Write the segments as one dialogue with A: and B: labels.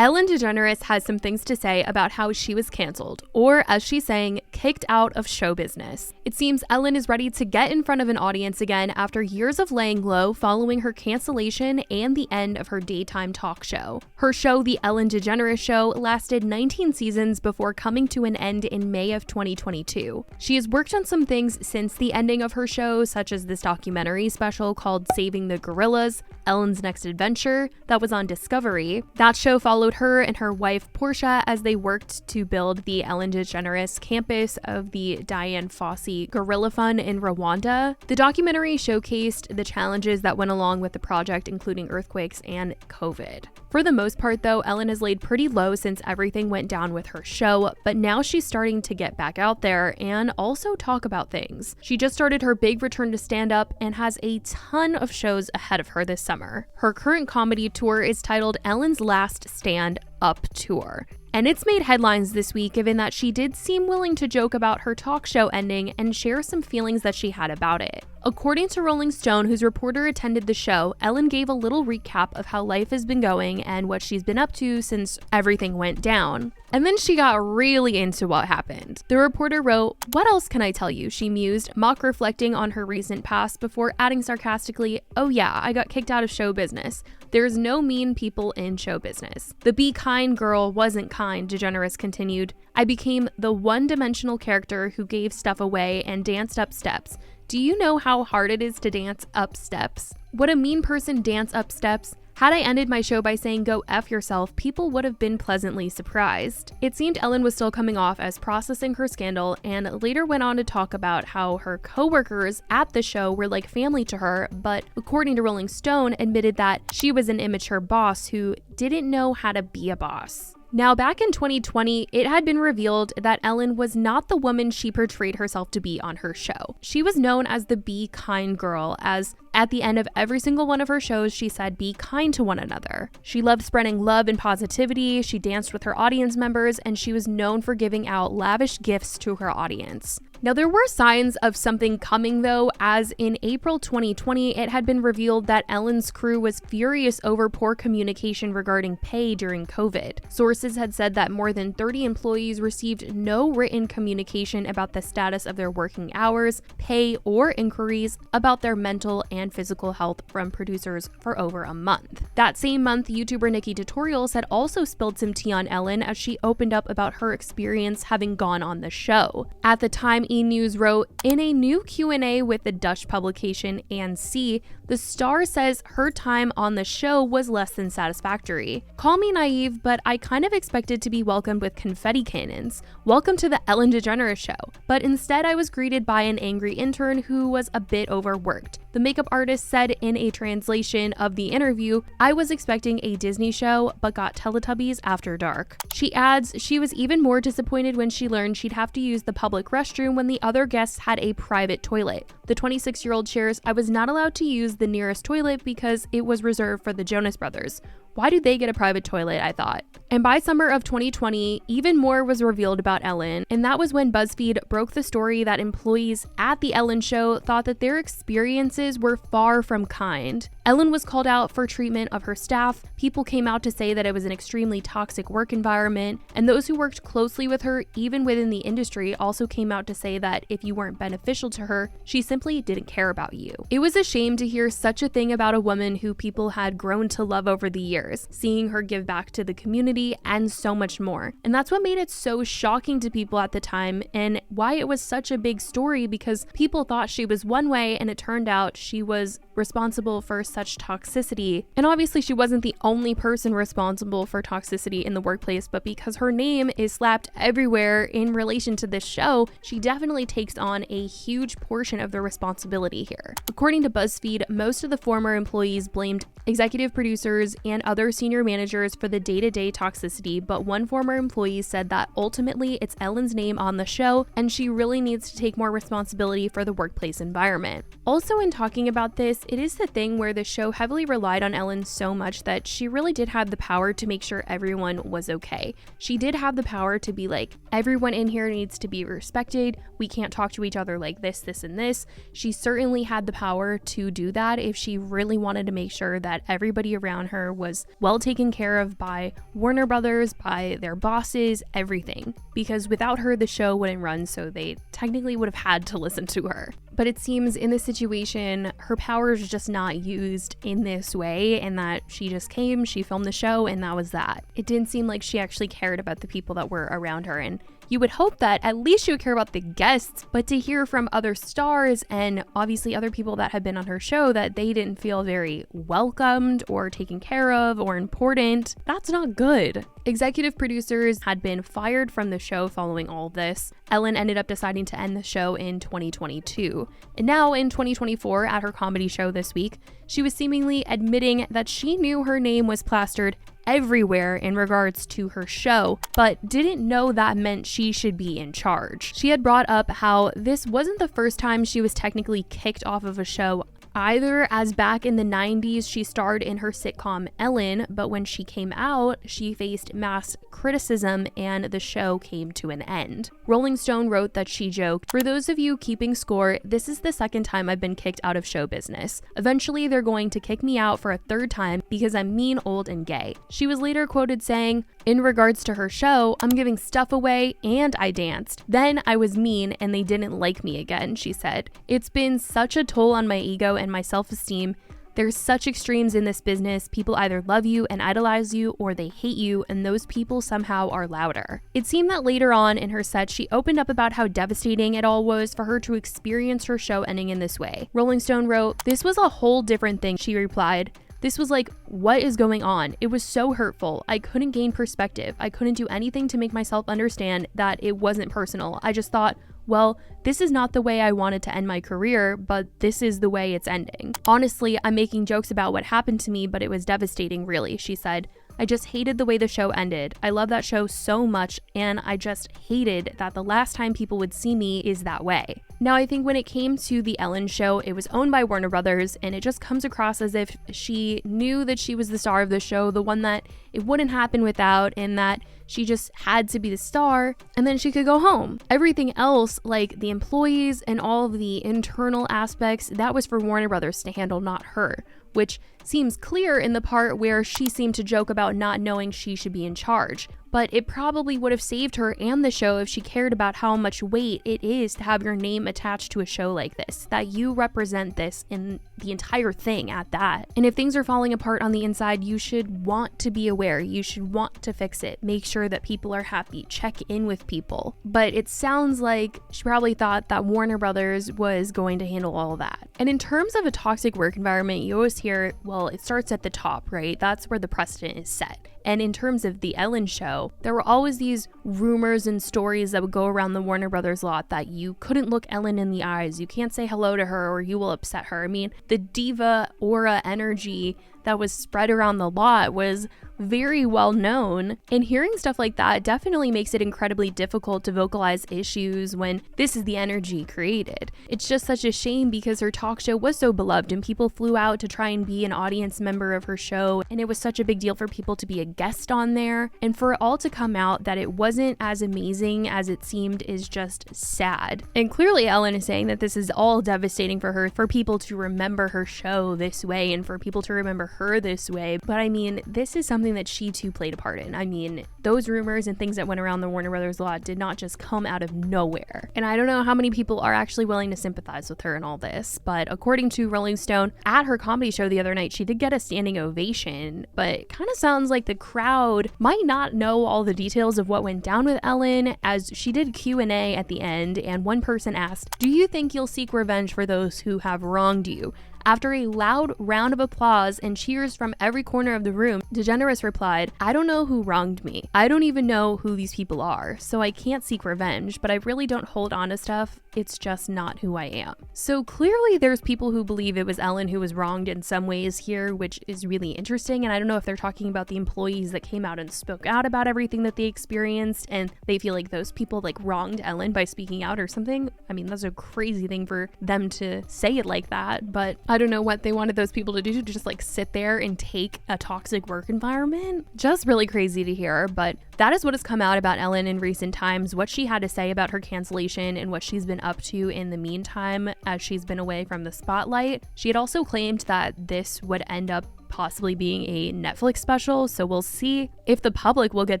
A: Ellen DeGeneres has some things to say about how she was canceled, or as she's saying, kicked out of show business. It seems Ellen is ready to get in front of an audience again after years of laying low following her cancellation and the end of her daytime talk show. Her show, The Ellen DeGeneres Show, lasted 19 seasons before coming to an end in May of 2022. She has worked on some things since the ending of her show, such as this documentary special called Saving the Gorillas, Ellen's Next Adventure, that was on Discovery. That show followed her and her wife Portia as they worked to build the Ellen DeGeneres campus of the Dian Fossey Gorilla Fund in Rwanda. The documentary showcased the challenges that went along with the project, including earthquakes and COVID. For the most part, though, Ellen has laid pretty low since everything went down with her show, but now she's starting to get back out there and also talk about things. She just started her big return to stand-up and has a ton of shows ahead of her this summer. Her current comedy tour is titled Ellen's Last Stand Up Tour. And it's made headlines this week given that she did seem willing to joke about her talk show ending and share some feelings that she had about it. According to Rolling Stone, whose reporter attended the show, Ellen gave a little recap of how life has been going and what she's been up to since everything went down. And then she got really into what happened. The reporter wrote, "What else can I tell you?" she mused, mock reflecting on her recent past before adding sarcastically, "Oh yeah, I got kicked out of show business. There's no mean people in show business. The be kind girl wasn't kind," DeGeneres continued. "I became the one-dimensional character who gave stuff away and danced up steps. Do you know how hard it is to dance up steps? Would a mean person dance up steps? Had I ended my show by saying go F yourself, people would have been pleasantly surprised." It seemed Ellen was still coming off as processing her scandal and later went on to talk about how her co-workers at the show were like family to her, but according to Rolling Stone, admitted that she was an immature boss who didn't know how to be a boss. Now, back in 2020, it had been revealed that Ellen was not the woman she portrayed herself to be on her show. She was known as the Be Kind girl, as at the end of every single one of her shows, she said, "Be kind to one another." She loved spreading love and positivity, she danced with her audience members, and she was known for giving out lavish gifts to her audience. Now, there were signs of something coming though, as in April 2020, it had been revealed that Ellen's crew was furious over poor communication regarding pay during COVID. Sources had said that more than 30 employees received no written communication about the status of their working hours, pay, or inquiries about their mental and physical health from producers for over a month. That same month, YouTuber Nikki Tutorials had also spilled some tea on Ellen as she opened up about her experience having gone on the show. At the time, E! News wrote, in a new Q&A with the Dutch publication ANC, the star says her time on the show was less than satisfactory. "Call me naive, but I kind of expected to be welcomed with confetti cannons. Welcome to the Ellen DeGeneres Show. But instead I was greeted by an angry intern who was a bit overworked." The makeup artist said in a translation of the interview, "I was expecting a Disney show, but got Teletubbies after dark." She adds she was even more disappointed when she learned she'd have to use the public restroom when the other guests had a private toilet. The 26-year-old shares, "I was not allowed to use the nearest toilet because it was reserved for the Jonas Brothers. Why do they get a private toilet, I thought." And by summer of 2020, even more was revealed about Ellen, and that was when BuzzFeed broke the story that employees at the Ellen Show thought that their experiences were far from kind. Ellen was called out for treatment of her staff, people came out to say that it was an extremely toxic work environment, and those who worked closely with her, even within the industry, also came out to say that if you weren't beneficial to her, she simply didn't care about you. It was a shame to hear such a thing about a woman who people had grown to love over the years, seeing her give back to the community and so much more. And that's what made it so shocking to people at the time and why it was such a big story, because people thought she was one way and it turned out she was responsible for such toxicity. And obviously she wasn't the only person responsible for toxicity in the workplace, but because her name is slapped everywhere in relation to this show, she definitely takes on a huge portion of the responsibility here. According to BuzzFeed, most of the former employees blamed executive producers and other senior managers for the day-to-day toxicity, but one former employee said that ultimately it's Ellen's name on the show and she really needs to take more responsibility for the workplace environment. Also, in talking about this, it is the thing where the show heavily relied on Ellen so much that she really did have the power to make sure everyone was okay. She did have the power to be like, everyone in here needs to be respected. We can't talk to each other like this, this, and this. She certainly had the power to do that if she really wanted to make sure that everybody around her was well taken care of by Warner Brothers, by their bosses, everything. Because without her, the show wouldn't run, so they technically would have had to listen to her. But it seems in this situation, her power is just not used in this way, and that she just came, she filmed the show, and that was that. It didn't seem like she actually cared about the people that were around her, and you would hope that at least she would care about the guests, but to hear from other stars and obviously other people that had been on her show that they didn't feel very welcomed or taken care of or important, that's not good. Executive producers had been fired from the show following all of this. Ellen ended up deciding to end the show in 2022. And now in 2024, at her comedy show this week, she was seemingly admitting that she knew her name was plastered everywhere in regards to her show, but didn't know that meant she should be in charge. She had brought up how this wasn't the first time she was technically kicked off of a show either, as back in the 90s she starred in her sitcom Ellen, but when she came out, she faced mass criticism and the show came to an end. Rolling Stone wrote that she joked, "For those of you keeping score, this is the second time I've been kicked out of show business. Eventually they're going to kick me out for a third time because I'm mean, old, and gay." She was later quoted saying, in regards to her show, "I'm giving stuff away and I danced. Then I was mean and they didn't like me again," she said. "It's been such a toll on my ego and my self-esteem. There's such extremes in this business. People either love you and idolize you or they hate you, and those people somehow are louder." It seemed that later on in her set, she opened up about how devastating it all was for her to experience her show ending in this way. Rolling Stone wrote, "This was a whole different thing," she replied. "This was like, what is going on? It was so hurtful. I couldn't gain perspective. I couldn't do anything to make myself understand that it wasn't personal. I just thought, well, this is not the way I wanted to end my career, but this is the way it's ending. Honestly, I'm making jokes about what happened to me, but it was devastating, really," she said. "I just hated the way the show ended. I love that show so much, and I just hated that the last time people would see me is that way." Now, I think when it came to The Ellen Show, it was owned by Warner Brothers, and it just comes across as if she knew that she was the star of the show, the one that it wouldn't happen without, and that she just had to be the star, and then she could go home. Everything else, like the employees and all of the internal aspects, that was for Warner Brothers to handle, not her, which seems clear in the part where she seemed to joke about not knowing she should be in charge. But it probably would have saved her and the show if she cared about how much weight it is to have your name attached to a show like this, that you represent this in the entire thing at that. And if things are falling apart on the inside, you should want to be aware. You should want to fix it. Make sure that people are happy. Check in with people. But it sounds like she probably thought that Warner Brothers was going to handle all of that. And in terms of a toxic work environment, you always hear, well, it starts at the top, right? That's where the precedent is set. And in terms of The Ellen Show, there were always these rumors and stories that would go around the Warner Brothers lot that you couldn't look Ellen in the eyes, you can't say hello to her or you will upset her. I mean, the diva aura energy that was spread around the lot was very well known, and hearing stuff like that definitely makes it incredibly difficult to vocalize issues when this is the energy created. It's just such a shame because her talk show was so beloved and people flew out to try and be an audience member of her show, and it was such a big deal for people to be a guest on there, and for it all to come out that it wasn't as amazing as it seemed is just sad. And clearly Ellen is saying that this is all devastating for her, for people to remember her show this way and for people to remember her this way, but I mean, this is something that she too played a part in. I mean, those rumors and things that went around the Warner Brothers lot did not just come out of nowhere. And I don't know how many people are actually willing to sympathize with her in all this, but according to Rolling Stone, at her comedy show the other night, she did get a standing ovation, but it kind of sounds like the crowd might not know all the details of what went down with Ellen, as she did Q&A at the end, and one person asked, "Do you think you'll seek revenge for those who have wronged you?" After a loud round of applause and cheers from every corner of the room, DeGeneres replied, "I don't know who wronged me. I don't even know who these people are, so I can't seek revenge, but I really don't hold on to stuff. It's just not who I am." So clearly there's people who believe it was Ellen who was wronged in some ways here, which is really interesting, and I don't know if they're talking about the employees that came out and spoke out about everything that they experienced, and they feel like those people like wronged Ellen by speaking out or something. I mean, that's a crazy thing for them to say it like that, but I don't know what they wanted those people to do, to just like sit there and take a toxic work environment. Just really crazy to hear, but that is what has come out about Ellen in recent times, what she had to say about her cancellation and what she's been up to in the meantime as she's been away from the spotlight. She had also claimed that this would end up possibly being a Netflix special, so we'll see if the public will get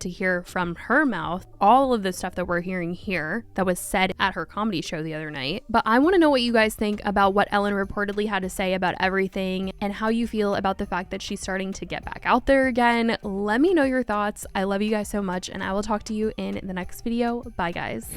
A: to hear from her mouth all of the stuff that we're hearing here that was said at her comedy show the other night. But I want to know what you guys think about what Ellen reportedly had to say about everything and how you feel about the fact that she's starting to get back out there again. Let me know your thoughts. I love you guys so much, and I will talk to you in the next video. Bye, guys.